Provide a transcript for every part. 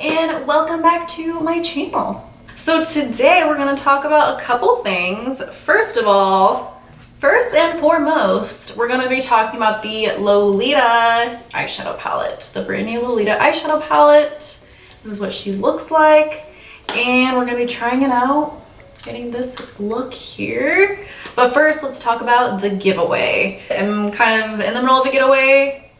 and welcome back to my channel. So today we're going to talk about a couple things. First of all, first and foremost, we're going to be talking about the Lolita eyeshadow palette, the brand new Lolita eyeshadow palette. This is what she looks like, and we're going to be trying it out, getting this look here. But first, let's talk about the giveaway. I'm kind of in the middle of a giveaway,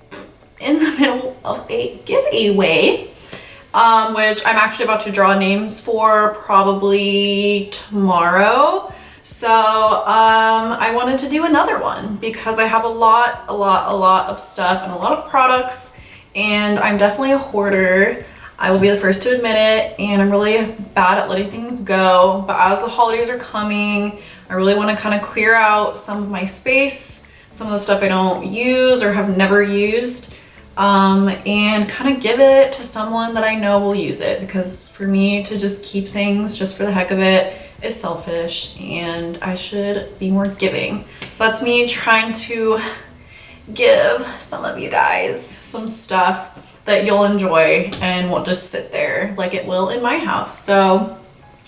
which I'm actually about to draw names for probably tomorrow. So I wanted to do another one because I have a lot of stuff and a lot of products, and I'm definitely a hoarder. I will be the first to admit it, and I'm really bad at letting things go. But as the holidays are coming, I really want to kind of clear out some of my space, some of the stuff I don't use or have never used, and kind of give it to someone that I know will use it, because for me to just keep things just for the heck of it is selfish, and I should be more giving. So that's me trying to give some of you guys some stuff that you'll enjoy and won't just sit there like it will in my house. So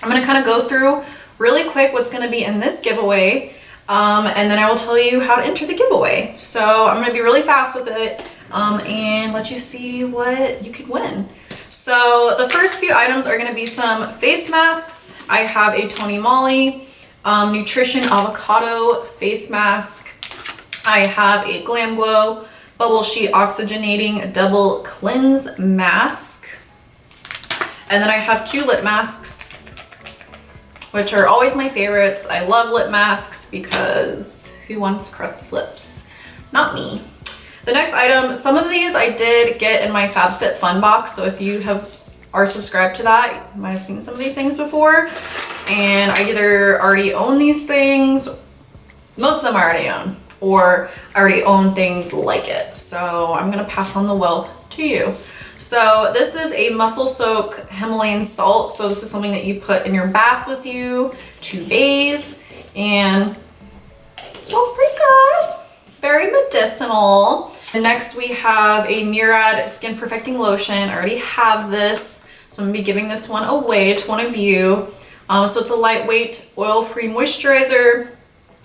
I'm gonna kind of go through really quick what's gonna be in this giveaway, and then I will tell you how to enter the giveaway. So I'm gonna be really fast with it and let you see what you could win. So the first few items are gonna be some face masks. I have a Tony Moly Nutrition Avocado face mask. I have a Glam Glow Bubble Sheet Oxygenating Double Cleanse Mask. And then I have two lip masks, which are always my favorites. I love lip masks because who wants crusty lips? Not me. The next item, some of these I did get in my FabFitFun box, so if you are subscribed to that, you might have seen some of these things before. And I either already own these things, most of them I already own, or I already own things like it. So I'm gonna pass on the wealth to you. So this is a Muscle Soak Himalayan salt. So this is something that you put in your bath with you to bathe, and it smells pretty good. Very medicinal. And next we have a Murad Skin Perfecting Lotion. I already have this, so I'm gonna be giving this one away to one of you. So it's a lightweight, oil-free moisturizer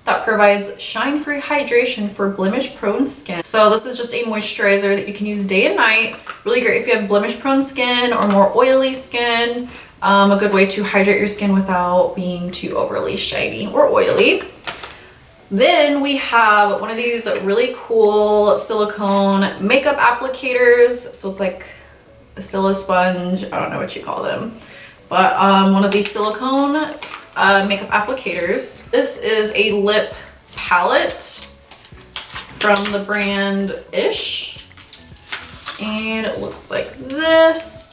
that provides shine-free hydration for blemish-prone skin. So this is just a moisturizer that you can use day and night. Really great if you have blemish-prone skin or more oily skin. A good way to hydrate your skin without being too overly shiny or oily. Then we have one of these really cool silicone makeup applicators. So it's like a sponge, I don't know what you call them, but one of these silicone makeup applicators. This is a lip palette from the brand Ish, and it looks like this.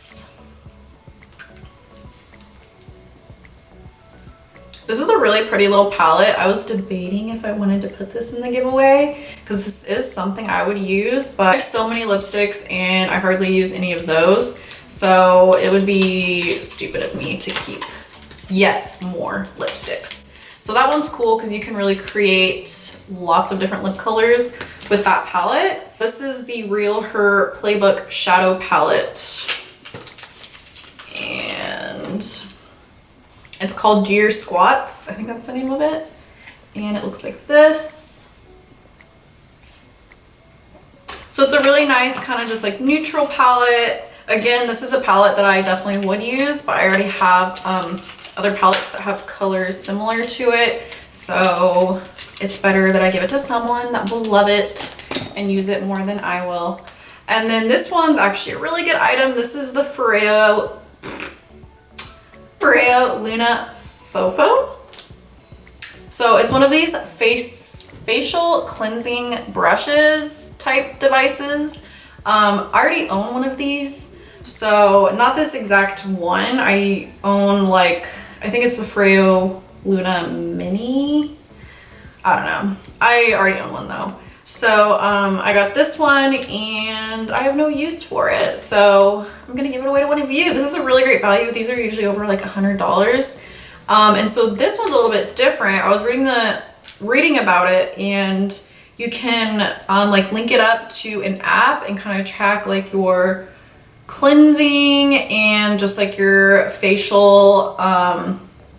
This is a really pretty little palette. I was debating if I wanted to put this in the giveaway because this is something I would use, but I have so many lipsticks and I hardly use any of those, so it would be stupid of me to keep yet more lipsticks. So that one's cool because you can really create lots of different lip colors with that palette. This is the Real Her Playbook Shadow Palette, and it's called Do Your Squats. I think that's the name of it. And it looks like this. So it's a really nice kind of just like neutral palette. Again, this is a palette that I definitely would use, but I already have other palettes that have colors similar to it. So it's better that I give it to someone that will love it and use it more than I will. And then this one's actually a really good item. This is the Foreo Luna Fofo. So it's one of these facial cleansing brushes type devices. I already own one of these, so not this exact one. I own, like, I think it's the Foreo Luna Mini. I don't know. I already own one though. So I got this one and I have no use for it, so I'm gonna give it away to one of you. This is a really great value. These are usually over like $100. And so this one's a little bit different. I was reading about it, and you can like link it up to an app and kind of track like your cleansing and just like your facial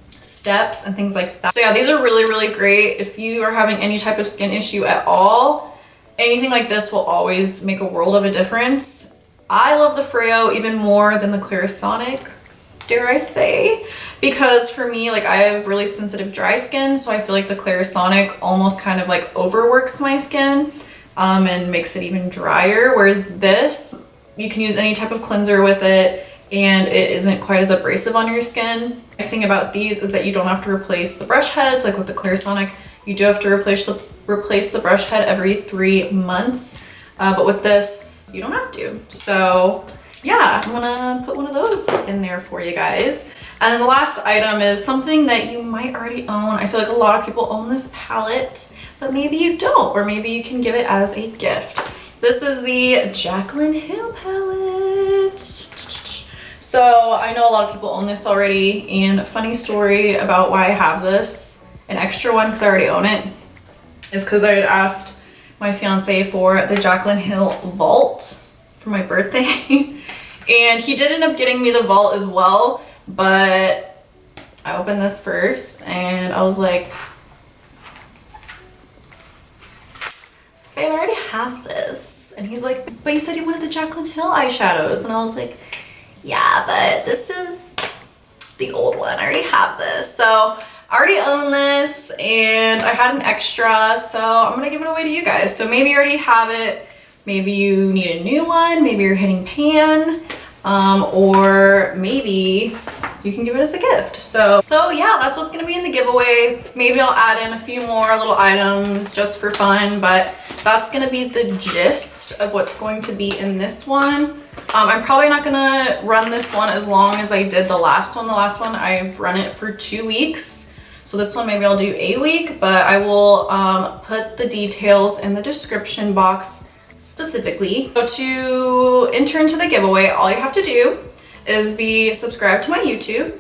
steps and things like that. So yeah, these are really, really great if you are having any type of skin issue at all. Anything like this will always make a world of a difference. I love the Freo even more than the Clarisonic, dare I say, because for me, like, I have really sensitive dry skin, so I feel like the Clarisonic almost kind of like overworks my skin and makes it even drier, whereas this, you can use any type of cleanser with it and it isn't quite as abrasive on your skin. The nice thing about these is that you don't have to replace the brush heads. Like with the Clarisonic, you do have to replace the brush head every 3 months, but with this, you don't have to. So yeah, I'm gonna put one of those in there for you guys. And then the last item is something that you might already own. I feel like a lot of people own this palette, but maybe you don't, or maybe you can give it as a gift. This is the Jaclyn Hill palette. So I know a lot of people own this already, and a funny story about why I have this, an extra one because I already own it, is because I had asked my fiance for the Jaclyn Hill Vault for my birthday. And he did end up getting me the Vault as well, but I opened this first and I was like, babe, I already have this. And he's like, but you said you wanted the Jaclyn Hill eyeshadows. And I was like, yeah, but this is the old one. I already have this. So I already own this and I had an extra, so I'm gonna give it away to you guys. So maybe you already have it, maybe you need a new one, maybe you're hitting pan, or maybe you can give it as a gift. So yeah, that's what's gonna be in the giveaway. Maybe I'll add in a few more little items just for fun, but that's gonna be the gist of what's going to be in this one. I'm probably not gonna run this one as long as I did the last one. The last one, I've run it for 2 weeks. So this one, maybe I'll do a week, but I will put the details in the description box specifically. So to enter into the giveaway, all you have to do is be subscribed to my YouTube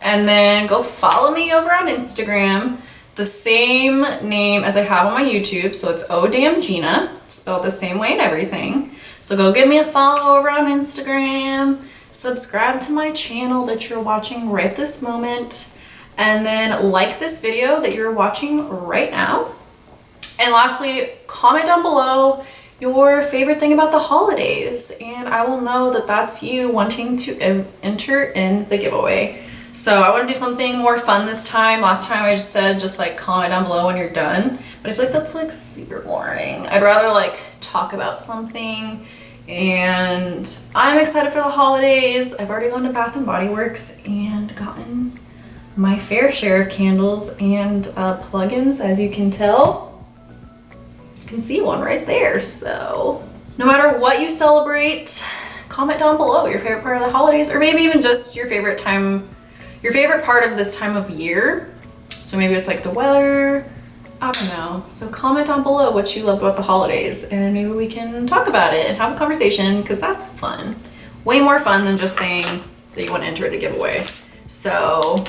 and then go follow me over on Instagram, the same name as I have on my YouTube. So it's Oh Damn Gina, spelled the same way and everything. So go give me a follow over on Instagram, subscribe to my channel that you're watching right this moment, and then like this video that you're watching right now. And lastly, comment down below your favorite thing about the holidays, and I will know that that's you wanting to enter in the giveaway. So I want to do something more fun this time. Last time I just said just like comment down below when you're done, but I feel like that's like super boring. I'd rather like talk about something, and I'm excited for the holidays. I've already gone to Bath and Body Works and gotten my fair share of candles and plugins, as you can tell. You can see one right there. So no matter what you celebrate, comment down below your favorite part of the holidays, or maybe even just your favorite part of this time of year. So maybe it's like the weather, I don't know. So comment down below what you love about the holidays, and maybe we can talk about it and have a conversation, because that's fun. Way more fun than just saying that you want to enter the giveaway. So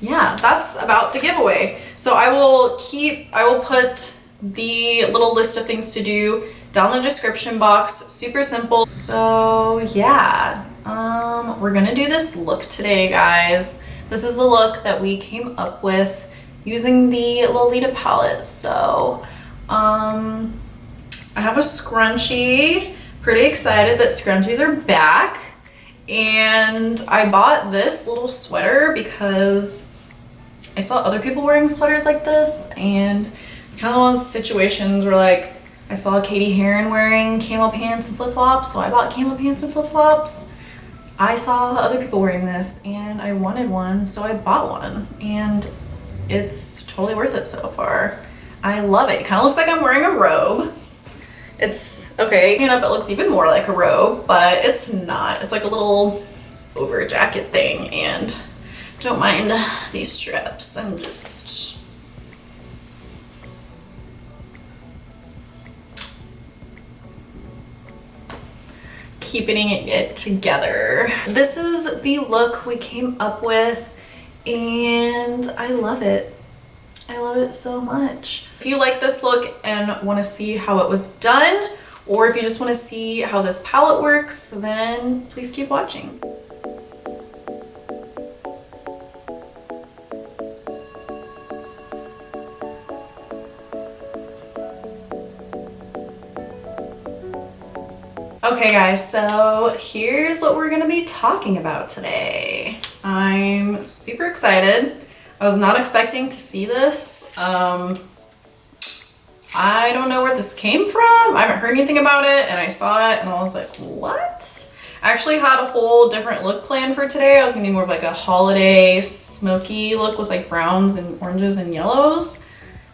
yeah, that's about the giveaway. So I will put the little list of things to do down in the description box. Super simple. So yeah, we're gonna do this look today, guys. This is the look that we came up with using the Lolita palette. So I have a scrunchie. Pretty excited that scrunchies are back. And I bought this little sweater because I saw other people wearing sweaters like this, and it's kind of one of those situations where like I saw Katie Heron wearing camo pants and flip-flops, so I bought camo pants and flip-flops. I saw other people wearing this and I wanted one, so I bought one, and it's totally worth it so far. I love it. It kind of looks like I'm wearing a robe. It's okay, stand up, it looks even more like a robe, but it's not. It's like a little over jacket thing, and don't mind these straps. I'm just keeping it together. This is the look we came up with, and I love it. I love it so much. If you like this look and want to see how it was done, or if you just want to see how this palette works, then please keep watching. Okay guys, so here's what we're gonna be talking about today. I'm super excited. I was not expecting to see this. I don't know where this came from. I haven't heard anything about it, and I saw it and I was like, what? I actually had a whole different look planned for today. I was gonna do more of like a holiday smoky look with like browns and oranges and yellows.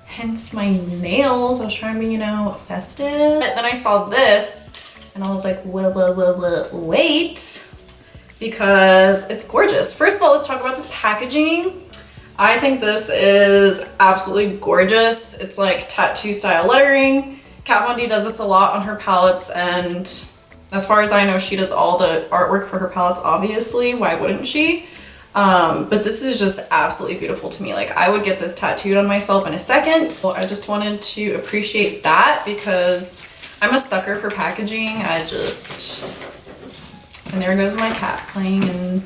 Hence my nails. I was trying to be, you know, festive. But then I saw this and I was like, wait, because it's gorgeous. First of all, let's talk about this packaging. I think this is absolutely gorgeous. It's like tattoo style lettering. Kat Von D does this a lot on her palettes, and as far as I know, she does all the artwork for her palettes, obviously. Why wouldn't she? But this is just absolutely beautiful to me. Like, I would get this tattooed on myself in a second. So I just wanted to appreciate that because I'm a sucker for packaging. And there goes my cat playing and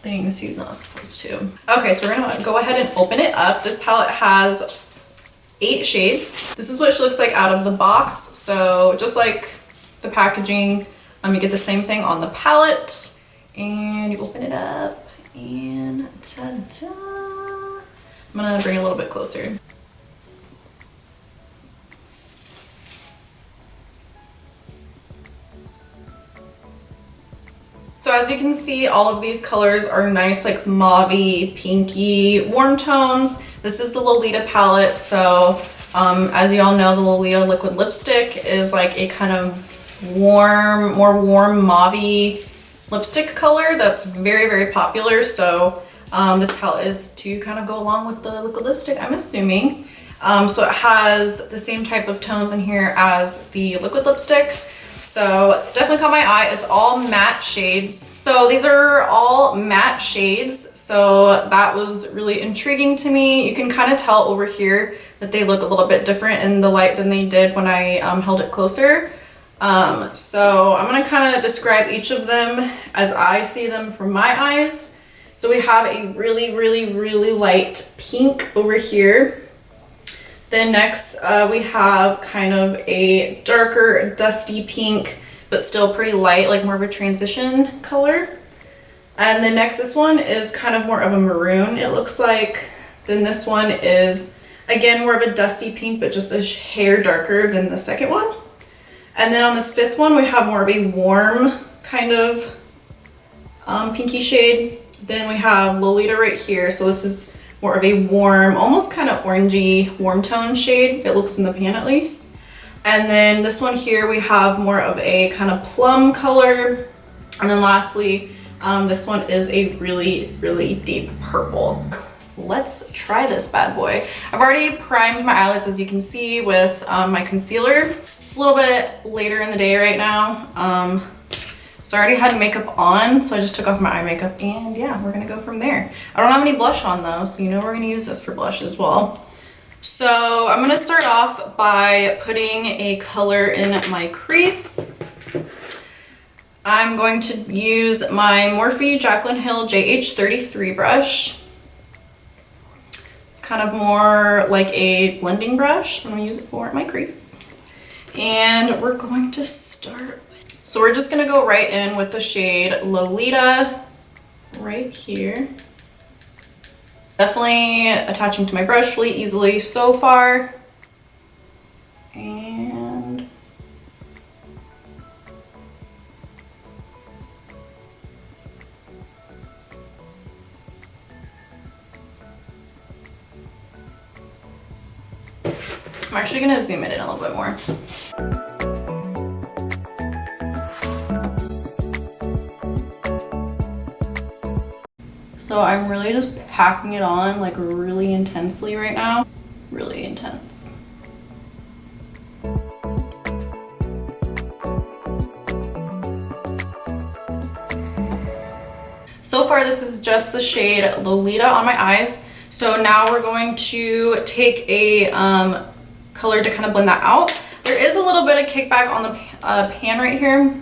things he's not supposed to. Okay, so we're gonna go ahead and open it up. This palette has 8 shades. This is what she looks like out of the box. So just like the packaging, you get the same thing on the palette, and you open it up and ta-da! I'm gonna bring it a little bit closer. So as you can see, all of these colors are nice, like mauvey, pinky, warm tones. This is the Lolita palette. So as you all know, the Lolita liquid lipstick is like a kind of warm, more warm mauvey lipstick color that's very, very popular. So this palette is to kind of go along with the liquid lipstick, I'm assuming. So it has the same type of tones in here as the liquid lipstick. So definitely caught my eye. It's all matte shades. So these are all matte shades. So that was really intriguing to me. You can kind of tell over here that they look a little bit different in the light than they did when I held it closer. So I'm gonna kind of describe each of them as I see them from my eyes. So we have a really, really, really light pink over here. Then next we have kind of a darker dusty pink, but still pretty light, like more of a transition color. And then next, this one is kind of more of a maroon, it looks like. Then this one is, again, more of a dusty pink, but just a hair darker than the second one. And then on this 5th one, we have more of a warm kind of pinky shade. Then we have Lolita right here. So this is more of a warm, almost kind of orangey, warm tone shade. It looks in the pan at least. And then this one here, we have more of a kind of plum color. And then lastly, this one is a really, really deep purple. Let's try this bad boy. I've already primed my eyelids, as you can see, with my concealer. It's a little bit later in the day right now. So I already had makeup on, so I just took off my eye makeup, and yeah, we're gonna go from there. I don't have any blush on though, so you know we're gonna use this for blush as well. So I'm gonna start off by putting a color in my crease. I'm going to use my Morphe Jaclyn Hill JH33 brush. It's kind of more like a blending brush. I'm gonna use it for my crease. And we're going to start. So we're just gonna go right in with the shade Lolita right here. Definitely attaching to my brush really easily so far. And I'm actually gonna zoom it in a little bit more. So I'm really just packing it on like really intensely right now. Really intense. So far this is just the shade Lolita on my eyes. So now we're going to take a color to kind of blend that out. There is a little bit of kickback on the pan right here.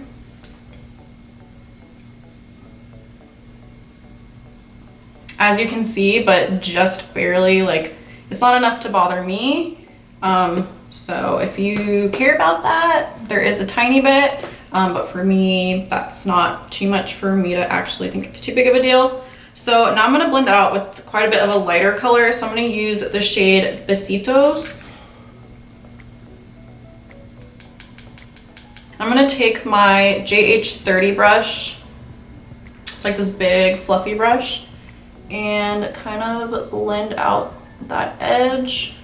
As you can see, but just barely, like, it's not enough to bother me. So if you care about that, there is a tiny bit, but for me, that's not too much for me to actually think it's too big of a deal. So now I'm gonna blend it out with quite a bit of a lighter color. So I'm gonna use the shade Besitos. I'm gonna take my JH30 brush. It's like this big fluffy brush, and kind of blend out that edge.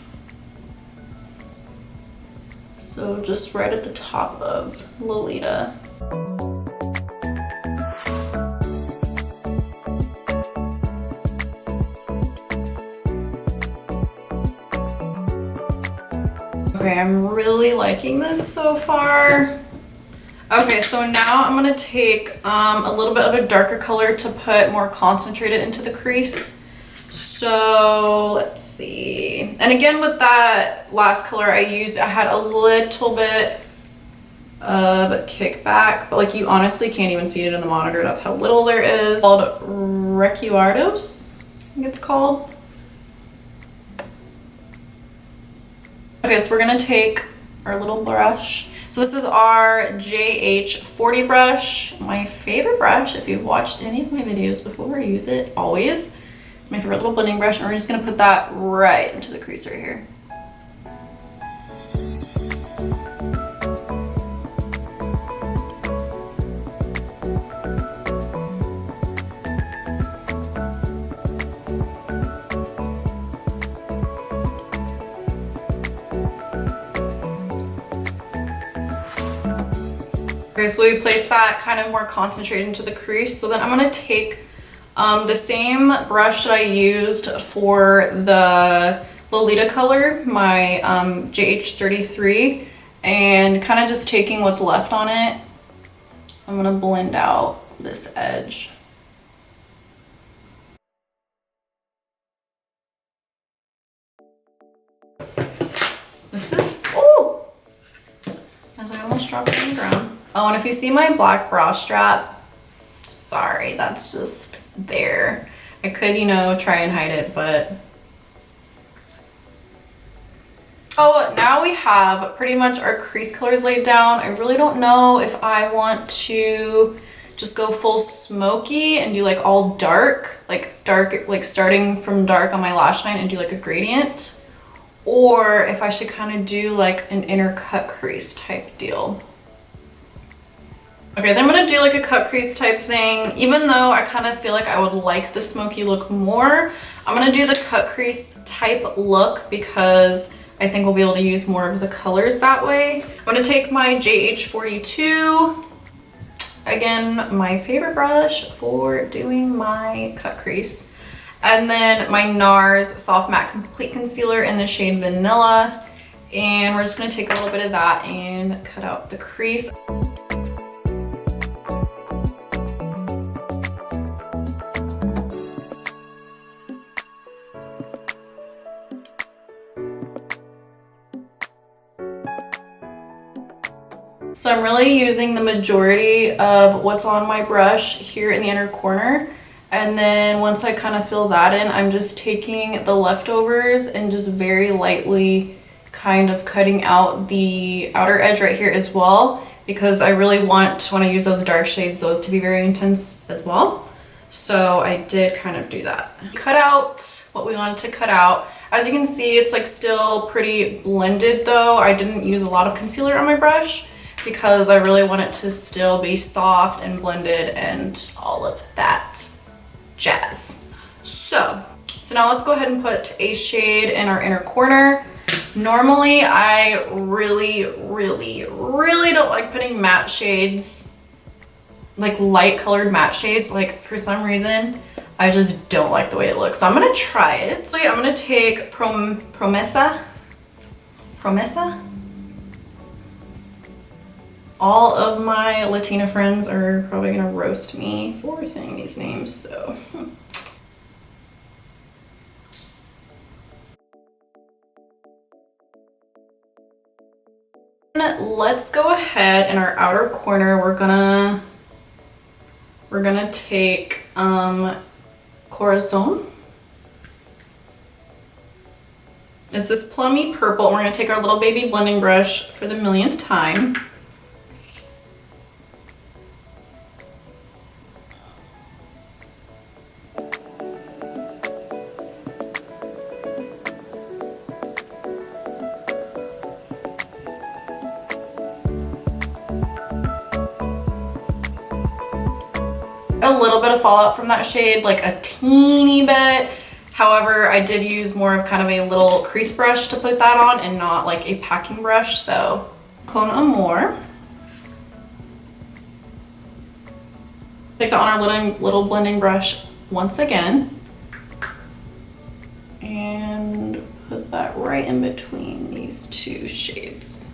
So just right at the top of Lolita. Okay, I'm really liking this so far. Okay, so now I'm gonna take a little bit of a darker color to put more concentrated into the crease. So let's see. And again, with that last color I had a little bit of kickback, but like you honestly can't even see it in the monitor. That's how little there is. It's called Recuardos, I think it's called. Okay, so we're gonna take our little brush. So this is our JH40 brush, my favorite brush. If you've watched any of my videos before, I use it always. My favorite little blending brush, and we're just gonna put that right into the crease right here. Okay, so we place that kind of more concentrated into the crease. So then I'm gonna take the same brush that I used for the Lolita color, my JH33, and kind of just taking what's left on it, I'm gonna blend out this edge. This is, oh! As I almost dropped it on the ground. Oh, and if you see my black bra strap, sorry, that's just there. I could, you know, try and hide it, but... Oh, now we have pretty much our crease colors laid down. I really don't know if I want to just go full smoky and do like all dark, like starting from dark on my lash line and do like a gradient, or if I should kind of do like an inner cut crease type deal. Okay, then I'm gonna do like a cut crease type thing. Even though I kind of feel like I would like the smoky look more, I'm gonna do the cut crease type look because I think we'll be able to use more of the colors that way. I'm gonna take my JH42, again, my favorite brush for doing my cut crease, and then my NARS Soft Matte Complete Concealer in the shade Vanilla, and we're just gonna take a little bit of that and cut out the crease. So I'm really using the majority of what's on my brush here in the inner corner. And then once I kind of fill that in, I'm just taking the leftovers and just very lightly kind of cutting out the outer edge right here as well, because I really want, when I use those dark shades, those to be very intense as well. So I did kind of do that. Cut out what we wanted to cut out. As you can see, it's like still pretty blended though. I didn't use a lot of concealer on my brush because I really want it to still be soft and blended and all of that jazz. So now let's go ahead and put a shade in our inner corner. Normally, I really don't like putting matte shades, like light colored matte shades. Like for some reason, I just don't like the way it looks. So I'm gonna try it. So yeah, I'm gonna take Promesa. All of my Latina friends are probably gonna roast me for saying these names, so. then let's go ahead in our outer corner. We're gonna take Corazon. It's this plummy purple. We're gonna take our little baby blending brush for the millionth time. A little bit of fallout from that shade, like a teeny bit. However, I did use more of kind of a little crease brush to put that on and not like a packing brush. So Con Amor. Take that on our little blending brush once again. And put that right in between these two shades.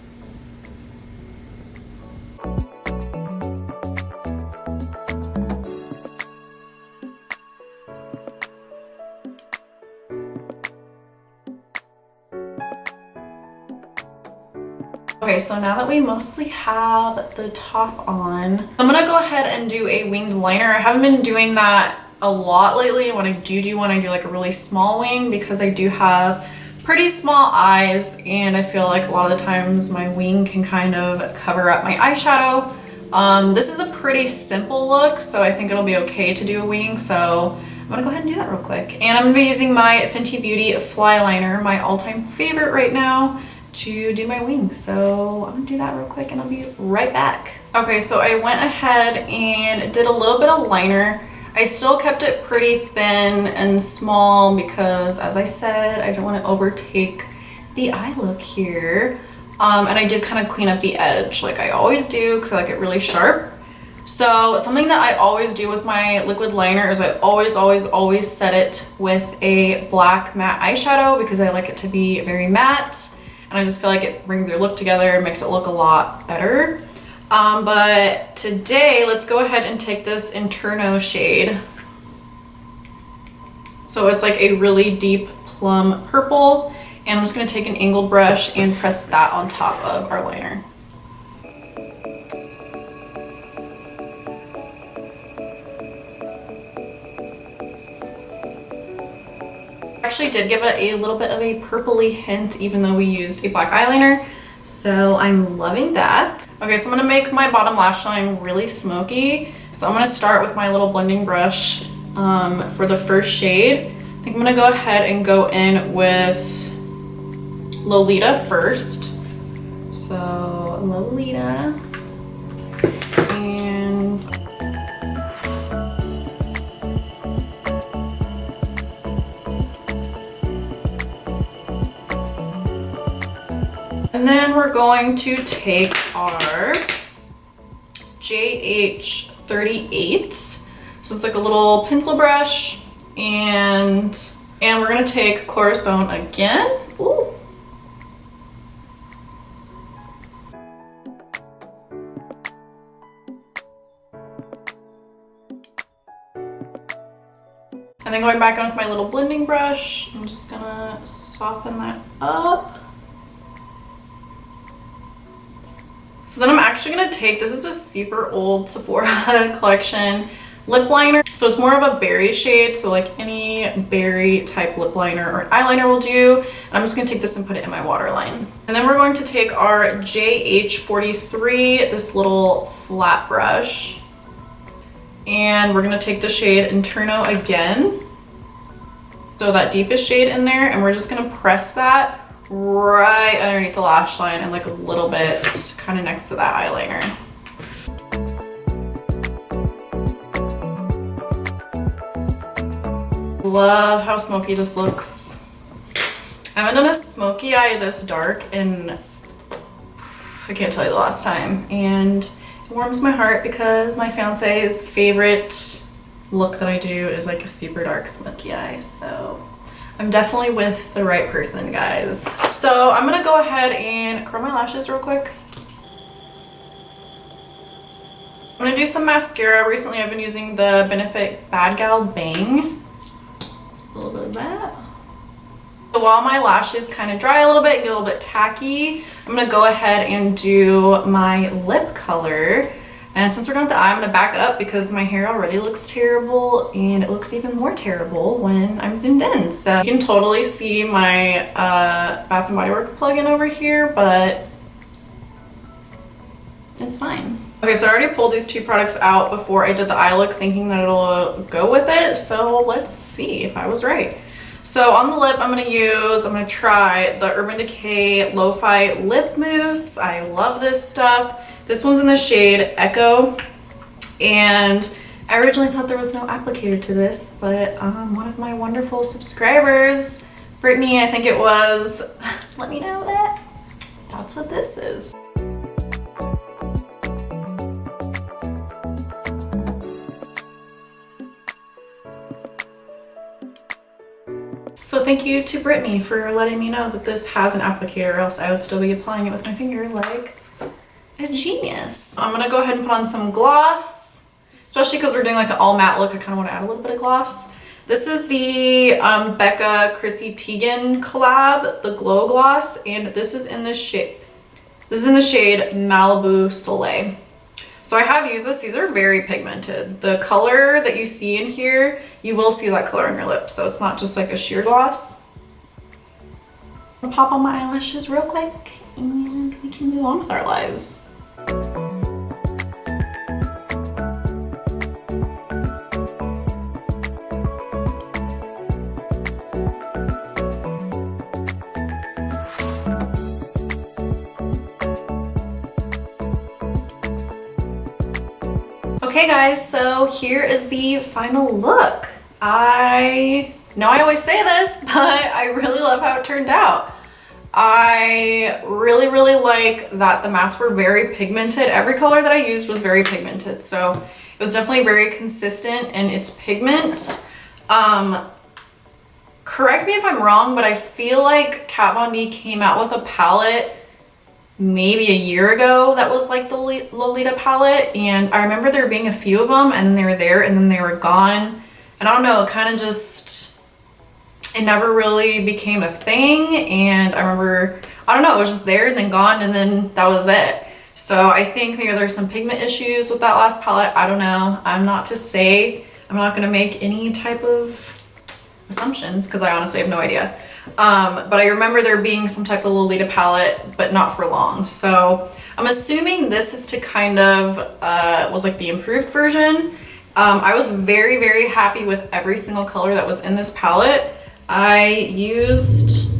Okay, so now that we mostly have the top on, I'm gonna go ahead and do a winged liner. I haven't been doing that a lot lately. When I do one, I do like a really small wing because I do have pretty small eyes and I feel like a lot of the times my wing can kind of cover up my eyeshadow. This is a pretty simple look, so I think it'll be okay to do a wing. So I'm gonna go ahead and do that real quick. And I'm gonna be using my Fenty Beauty Fly Liner, my all-time favorite right now, to do my wings. So I'm gonna do that real quick and I'll be right back. Okay, so I went ahead and did a little bit of liner. I still kept it pretty thin and small because, as I said, I don't want to overtake the eye look here. And I did kind of clean up the edge like I always do because I like it really sharp. So something that I always do with my liquid liner is I always set it with a black matte eyeshadow because I like it to be very matte. And I just feel like it brings your look together and makes it look a lot better. But today, let's go ahead and take this Interno shade. So it's like a really deep plum purple. And I'm just gonna take an angled brush and press that on top of our liner. Actually did give it a little bit of a purpley hint even though we used a black eyeliner, so I'm loving that. Okay, so I'm gonna make my bottom lash line really smoky. So I'm gonna start with my little blending brush for the first shade. I think I'm gonna go ahead and go in with Lolita first. So Lolita, and then we're going to take our JH38. So it's like a little pencil brush, and we're gonna take Corazon again. Ooh. And then going back on with my little blending brush, I'm just gonna soften that up. So then I'm actually gonna take, this is a super old Sephora collection lip liner. So it's more of a berry shade, so like any berry type lip liner or eyeliner will do. And I'm just gonna take this and put it in my waterline. And then we're going to take our JH43, this little flat brush, and we're gonna take the shade Interno again. So that deepest shade in there, and we're just gonna press that right underneath the lash line and like a little bit kind of next to that eyeliner. Love how smoky this looks. I haven't done a smoky eye this dark in, I can't tell you the last time, and it warms my heart because my fiance's favorite look that I do is like a super dark smoky eye. So I'm definitely with the right person, guys. So I'm gonna go ahead and curl my lashes real quick. I'm gonna do some mascara. Recently I've been using the Benefit Bad Gal Bang. Just a little bit of that. So while my lashes kind of dry a little bit and get a little bit tacky, I'm gonna go ahead and do my lip color. And since we're done with the eye, I'm gonna back up because my hair already looks terrible and it looks even more terrible when I'm zoomed in. So you can totally see my Bath & Body Works plug-in over here, but it's fine. Okay, so I already pulled these two products out before I did the eye look thinking that it'll go with it. So let's see if I was right. So on the lip, I'm gonna try the Urban Decay Lo-Fi Lip Mousse. I love this stuff. This one's in the shade Echo. And I originally thought there was no applicator to this, but one of my wonderful subscribers, Brittany, I think it was, let me know that that's what this is. So thank you to Brittany for letting me know that this has an applicator, or else I would still be applying it with my finger like a genius. I'm gonna go ahead and put on some gloss, especially because we're doing like an all matte look. I kind of want to add a little bit of gloss. This is the Becca Chrissy Teigen collab, the Glow Gloss, and this is in the shade. This is in the shade Malibu Soleil. So I have used this. These are very pigmented. The color that you see in here, you will see that color on your lips. So it's not just like a sheer gloss. I'll pop on my eyelashes real quick and we can move on with our lives. Okay guys, so here is the final look. I know I always say this, but I really love how it turned out. I really like that the mattes were very pigmented. Every color that I used was very pigmented, so it was definitely very consistent in its pigment. Correct me if I'm wrong, but I feel like Kat Von D came out with a palette maybe a year ago that was like the Lolita palette, and I remember there being a few of them and then they were there and then they were gone, and I don't know, it kind of just, it never really became a thing. And I remember, I don't know, it was just there and then gone and then that was it. So I think maybe there's some pigment issues with that last palette. I don't know. I'm not to say, I'm not going to make any type of assumptions because I honestly have no idea. But I remember there being some type of Lolita palette, but not for long. So I'm assuming this is to kind of, was like the improved version. I was very happy with every single color that was in this palette. I used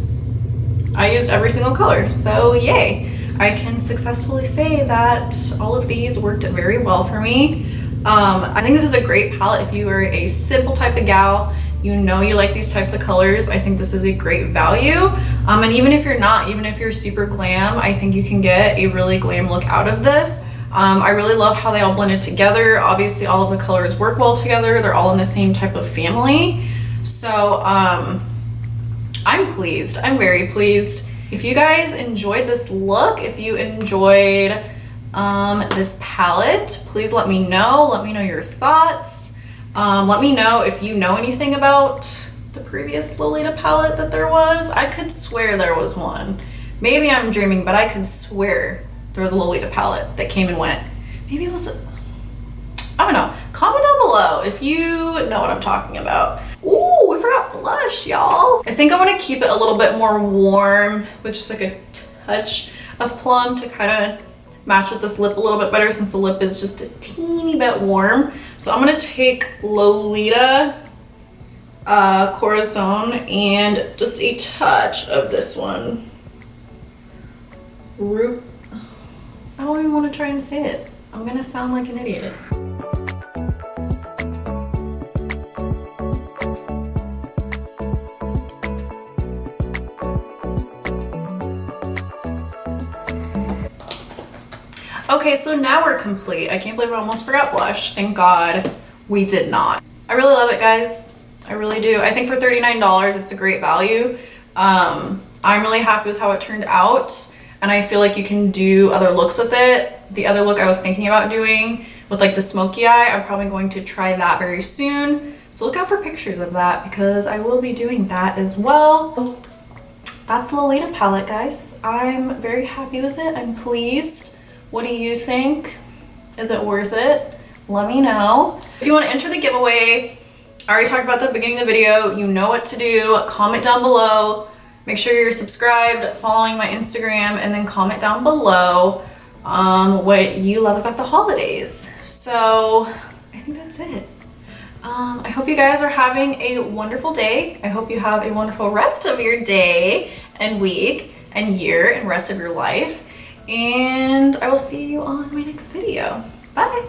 every single color, so yay. I can successfully say that all of these worked very well for me. I think this is a great palette if you are a simple type of gal, you know you like these types of colors. I think this is a great value. And even if you're not, even if you're super glam, I think you can get a really glam look out of this. I really love how they all blended together. Obviously all of the colors work well together. They're all in the same type of family. So I'm pleased. I'm very pleased. If you guys enjoyed this look, if you enjoyed this palette, please let me know. Let me know your thoughts. Let me know if you know anything about the previous Lolita palette that there was. I could swear there was one. Maybe I'm dreaming, but I could swear there was a Lolita palette that came and went. Maybe it was I don't know. Comment down below if you know what I'm talking about. Ooh, we forgot blush, y'all. I think I want to keep it a little bit more warm with just like a touch of plum to kind of match with this lip a little bit better, since the lip is just a teeny bit warm. So I'm gonna take Lolita Corazon and just a touch of this one. I don't even want to try and say it. I'm gonna sound like an idiot. Okay, so now we're complete. I can't believe I almost forgot blush. Thank God we did not. I really love it, guys. I really do. I think for $39, it's a great value. I'm really happy with how it turned out, and I feel like you can do other looks with it. The other look I was thinking about doing with like the smoky eye, I'm probably going to try that very soon. So look out for pictures of that because I will be doing that as well. that's Lolita palette, guys. I'm very happy with it. I'm pleased. What do you think? Is it worth it? Let me know. If you want to enter the giveaway, I already talked about that at the beginning of the video. You know what to do. Comment down below. Make sure you're subscribed, following my Instagram, and then comment down below what you love about the holidays. So I think that's it. I hope you guys are having a wonderful day. I hope you have a wonderful rest of your day and week and year and rest of your life. And I will see you on my next video. Bye.